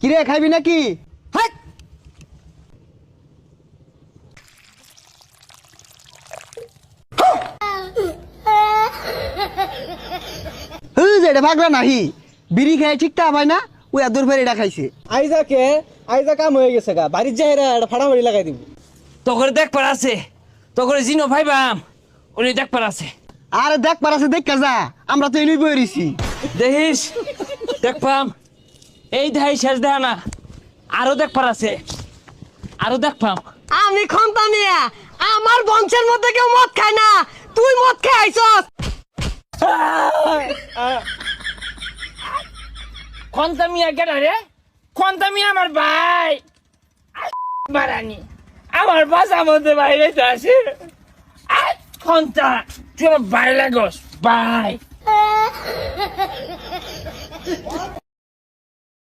কিরে খাইবি নাকি? হাট! এটা ভাগলা নাহি বিড়ি খাই ঠিক তা পাই না ওই আদর ফের এটা খাইছে। আইজা কাম হয়ে গেছে গা, বাড়ির যাই এটা ফাড়াফাড়ি লাগাই দিব। তোকে দেখ পার আছে, তোকে জিনো ভাইবাম উনি দেখ পার আছে। আরে দেখ পারাছে দেখ যা, আমরা তো এলুই বইরিছি। দেখিস দেখ পাম, এই দেখাই শেষ দেখা না, আরো দেখ পার আছে, আরো দেখ পাম। আমি খন্তা মিয়া, আমার বংশের মধ্যে কেউ মদ খায় না, তুই মদ খেয়ে আইছস। খন্তা মিয়া কেন রে? খন্তা মিয়া আমার ভাই বারানি, আমার বাসা মধ্যে বাইরে তো আছে। খন্তা তুই আমার ভাই লাগস, ভাই।